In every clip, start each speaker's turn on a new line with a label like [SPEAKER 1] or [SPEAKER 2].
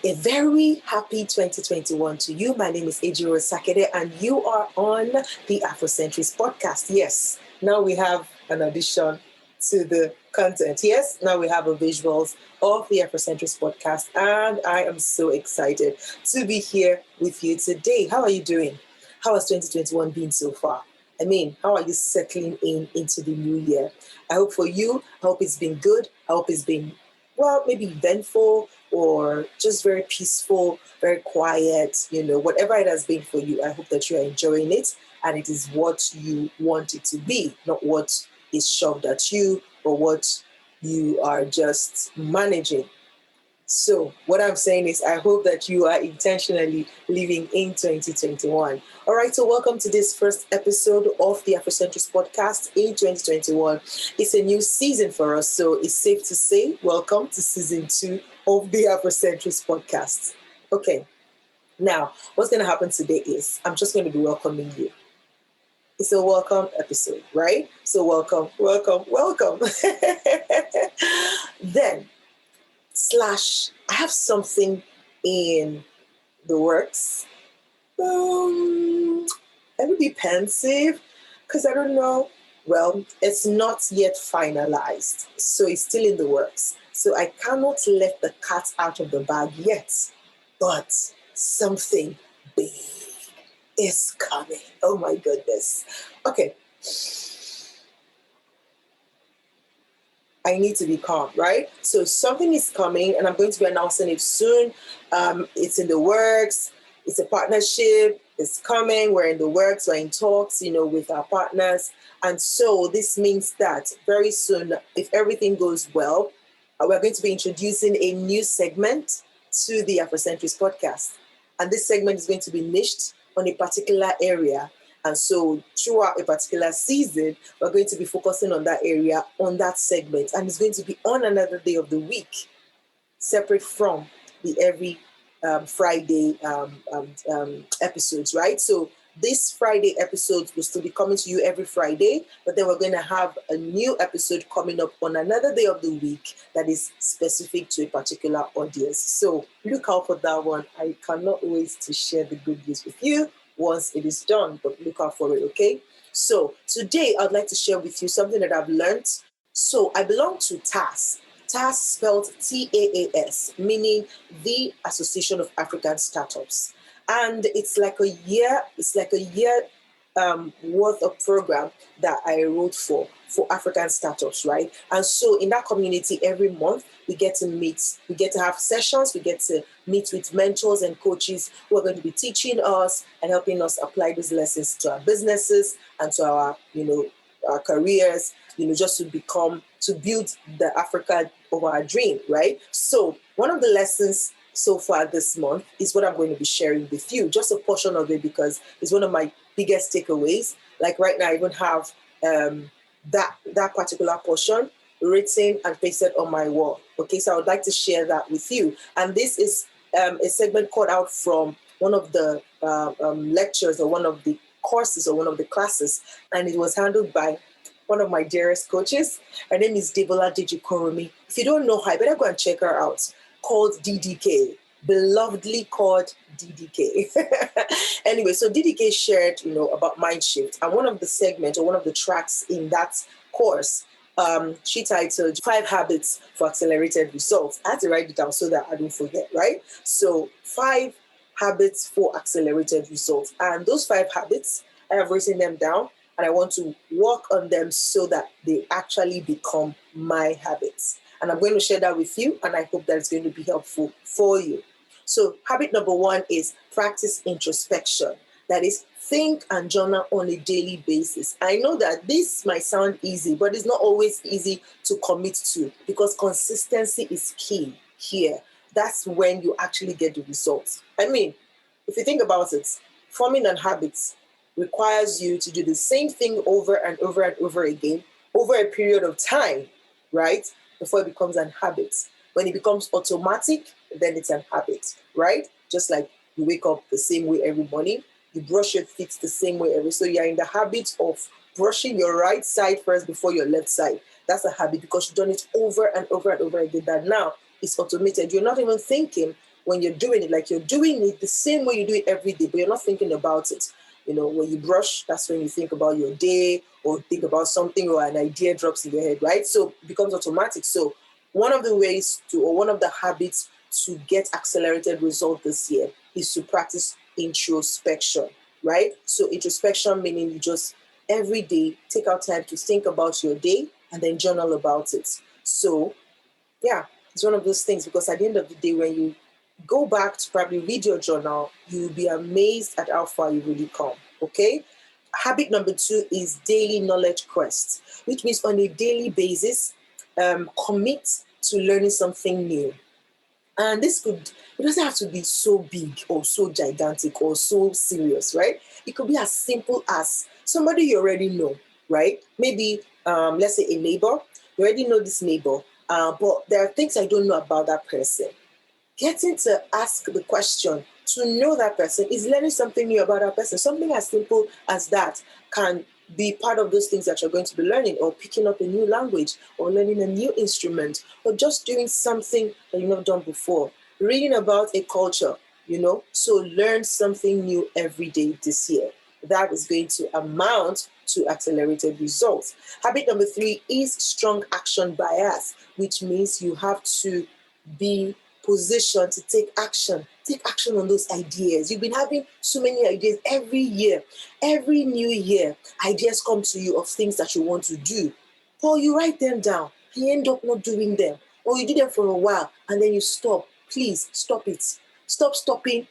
[SPEAKER 1] A very happy 2021 to you. My name is Ejiro Sakede, and you are on the Afrocentrist podcast. Yes, now we have an addition to the content. Yes, now we have a visuals of the Afrocentrist podcast, and I am so excited to be here with you today. How are you doing? How has 2021 been so far? I mean, how are you settling into the new year? I hope for you, I hope it's been good. I hope it's been, well, maybe eventful or just very peaceful, very quiet, whatever it has been for you. I hope that you are enjoying it and it is what you want it to be, not what is shoved at you or what you are just managing. So what I'm saying is I hope that you are intentionally living in 2021. All right, so welcome to this first episode of the Afrocentrist podcast in 2021. It's a new season for us, so it's safe to say welcome to season 2 of the Afrocentrist podcast. Okay, now what's going to happen today is I'm just going to be welcoming you. It's a welcome episode, right? So welcome. Then, I have something in the works. Let me be pensive because I don't know. Well, it's not yet finalized, so it's still in the works. So I cannot let the cat out of the bag yet, but something big is coming. Oh my goodness. Okay. I need to be calm, right? So something is coming and I'm going to be announcing it soon. It's in the works. It's a partnership. It's coming. We're in the works. We're in talks, with our partners. And so this means that very soon, if everything goes well, we're going to be introducing a new segment to the Afrocentrist podcast. And this segment is going to be niched on a particular area. And so throughout a particular season, we're going to be focusing on that area, on that segment. And it's going to be on another day of the week, separate from the every Friday episodes, right? So this Friday episodes will still be coming to you every Friday, but then we're going to have a new episode coming up on another day of the week that is specific to a particular audience. So look out for that one. I cannot wait to share the good news with you once it is done, but look out for it, okay? So today I'd like to share with you something that I've learned. So I belong to TAS. TAS spelled TAAS, meaning the Association of African Startups. And it's like a year worth of program that I wrote for African startups, right? And so in that community, every month we get to meet, we get to have sessions, we get to meet with mentors and coaches who are going to be teaching us and helping us apply those lessons to our businesses and to our careers, just to build the Africa of our dream, right? So one of the lessons so far this month is what I'm going to be sharing with you, just a portion of it because it's one of my biggest takeaways. Like right now, I even have that particular portion written and pasted on my wall. Okay, so I would like to share that with you. And this is a segment cut out from one of the lectures or one of the courses or one of the classes, and it was handled by one of my dearest coaches. Her name is Debola Dejikoromi. If you don't know her, I better go and check her out. Called DDK, belovedly called DDK. Anyway, so DDK shared, about mind shift, and one of the segments or one of the tracks in that course, she titled 5 Habits for Accelerated Results. I had to write it down so that I don't forget, right? So 5 habits for accelerated results, and those 5 habits, I have written them down, and I want to work on them so that they actually become my habits. And I'm going to share that with you, and I hope that it's going to be helpful for you. So habit number 1 is practice introspection. That is, think and journal on a daily basis. I know that this might sound easy, but it's not always easy to commit to because consistency is key here. That's when you actually get the results. I mean, if you think about it, forming an habit requires you to do the same thing over and over and over again over a period of time, right? Before it becomes an habit. When it becomes automatic, then it's an habit, right? Just like you wake up the same way every morning, you brush your teeth the same way so you're in the habit of brushing your right side first before your left side. That's a habit because you've done it over and over and over again. That now it's automated. You're not even thinking when you're doing it, like you're doing it the same way you do it every day, but you're not thinking about it. When you brush, that's when you think about your day or think about something or an idea drops in your head, right? So it becomes automatic. So one of the ways to, or one of the habits to get accelerated result this year is to practice introspection, right? So introspection meaning you just every day take out time to think about your day and then journal about it. So yeah, it's one of those things, because at the end of the day, when you go back to probably read your journal, you'll be amazed at how far you really come. Okay. Habit number 2 is daily knowledge quest, which means on a daily basis, commit to learning something new. And it doesn't have to be so big or so gigantic or so serious, right? It could be as simple as somebody you already know, right? Maybe, let's say a neighbor, you already know this neighbor, but there are things I don't know about that person. Getting to ask the question to know that person is learning something new about that person. Something as simple as that can be part of those things that you're going to be learning, or picking up a new language, or learning a new instrument, or just doing something that you've not done before. Reading about a culture, so learn something new every day this year. That is going to amount to accelerated results. Habit number 3 is strong action bias, which means you have to be positioned to take action. Take action on those ideas. You've been having so many ideas every year. Every new year, ideas come to you of things that you want to do. But you write them down. You end up not doing them. Or you do them for a while and then you stop. Please stop it. Stop stopping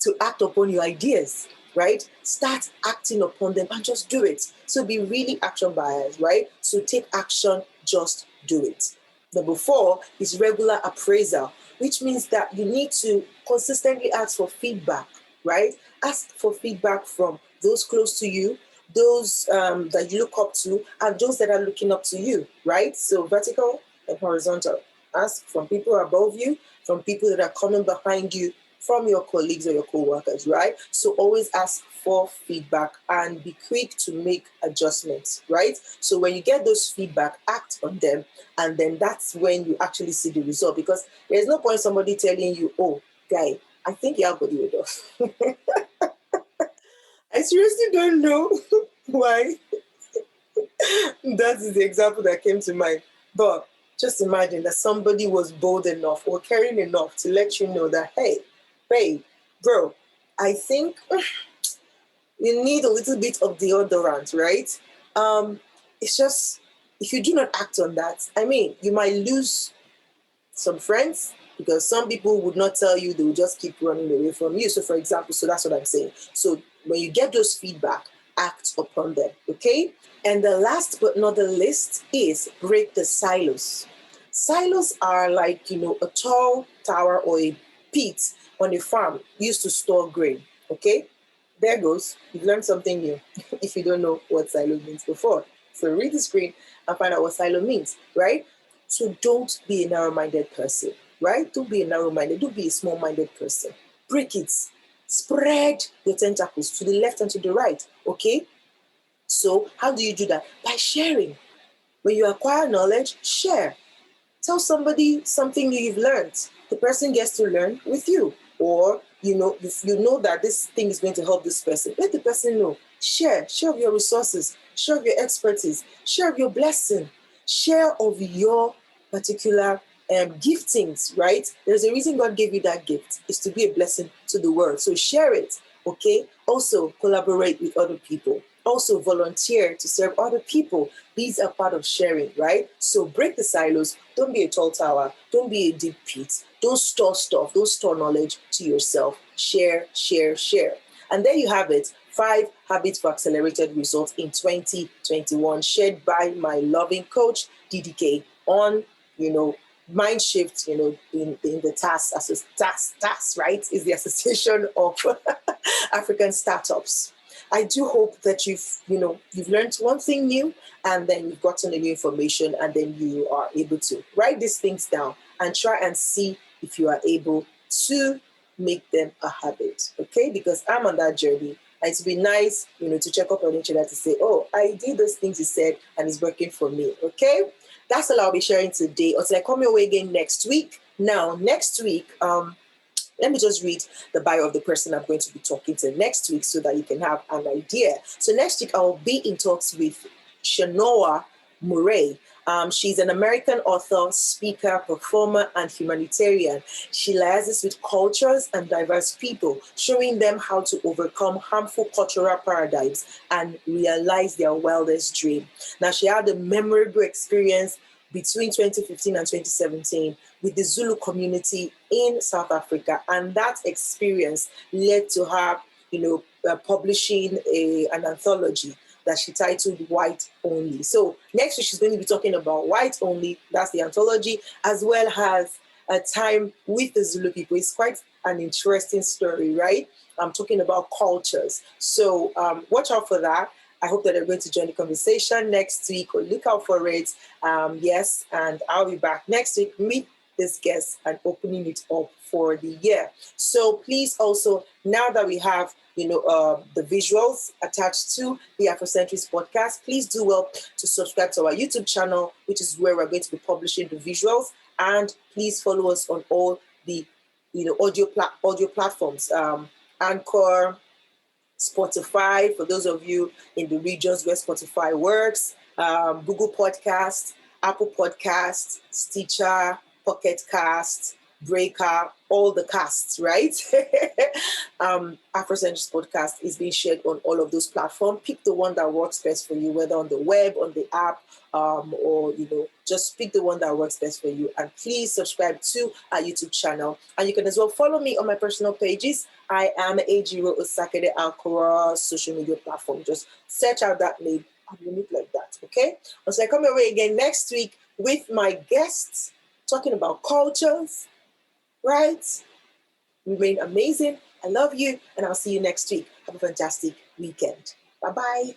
[SPEAKER 1] to act upon your ideas, right? Start acting upon them and just do it. So be really action biased, right? So take action, just do it. Number 4 is regular appraisal, which means that you need to consistently ask for feedback, right? Ask for feedback from those close to you, those that you look up to, and those that are looking up to you, right? So vertical and horizontal. Ask from people above you, from people that are coming behind you, from your colleagues or your co-workers, right? So always ask for feedback and be quick to make adjustments, right? So when you get those feedback, act on them, and then that's when you actually see the result, because there's no point somebody telling you, oh, guy, I think you have body odor. I seriously don't know why. That is the example that came to mind. But just imagine that somebody was bold enough or caring enough to let you know that, hey, babe, bro, I think you need a little bit of deodorant, right? It's just, if you do not act on that, I mean, you might lose some friends, because some people would not tell you, they will just keep running away from you. So for example, so that's what I'm saying. So when you get those feedback, act upon them, okay? And the last but not the least is break the silos. Silos are like, a tall tower or a pit on a farm used to store grain, okay? There goes. You've learned something new if you don't know what silo means before. So read the screen and find out what silo means, right? So don't be a narrow-minded person, right? Don't be a narrow-minded. Don't be a small-minded person. Break it. Spread your tentacles to the left and to the right, okay? So how do you do that? By sharing. When you acquire knowledge, share. Tell somebody something new you've learned. The person gets to learn with you. Or, if you know that this thing is going to help this person, let the person know. Share of your resources, share of your expertise, share of your blessing, share of your particular giftings, right? There's a reason God gave you that gift. It's to be a blessing to the world. So share it, okay? Also, collaborate with other people. Also, volunteer to serve other people. These are part of sharing, right? So break the silos. Don't be a tall tower. Don't be a deep pit. Don't store stuff. Don't store knowledge to yourself. Share, share, share. And there you have it. 5 habits for accelerated results in 2021, shared by my loving coach, DDK, on, Mind Shift, in the TAS, right, is the Association of African Startups. I do hope that you've learned one thing new, and then you've gotten a new information, and then you are able to write these things down and try and see if you are able to make them a habit, okay? Because I'm on that journey. And it's been nice, to check up on each other to say, oh, I did those things you said and it's working for me, okay? That's all I'll be sharing today until I come your way again next week. Now, next week, Let me just read the bio of the person I'm going to be talking to next week so that you can have an idea. So next week, I'll be in talks with Shanoa Murray. She's an American author, speaker, performer, and humanitarian. She liaises with cultures and diverse people, showing them how to overcome harmful cultural paradigms and realize their wildest dream. Now, she had a memorable experience between 2015 and 2017 with the Zulu community in South Africa. And that experience led to her, publishing an anthology that she titled White Only. So next week, she's going to be talking about White Only, that's the anthology, as well as a time with the Zulu people. It's quite an interesting story, right? I'm talking about cultures. So watch out for that. I hope that you're going to join the conversation next week, or look out for it. Yes, and I'll be back next week, meet this guest and opening it up for the year. So please also, now that we have the visuals attached to the Afrocentrics podcast, please do well to subscribe to our YouTube channel, which is where we're going to be publishing the visuals. And please follow us on all the audio platforms, Anchor, Spotify, for those of you in the regions where Spotify works, Google Podcast, Apple Podcast, Stitcher, Pocket Cast, Breaker, all the casts, right? Afrocentrics podcast is being shared on all of those platforms. Pick the one that works best for you, whether on the web, on the app, or just pick the one that works best for you. And please subscribe to our YouTube channel. And you can as well follow me on my personal pages. I am Ejiro Osakede across social media platform. Just search out that name and you look like that, okay? So I come away again next week with my guests talking about cultures, right? Remain amazing. I love you, and I'll see you next week. Have a fantastic weekend. Bye-bye.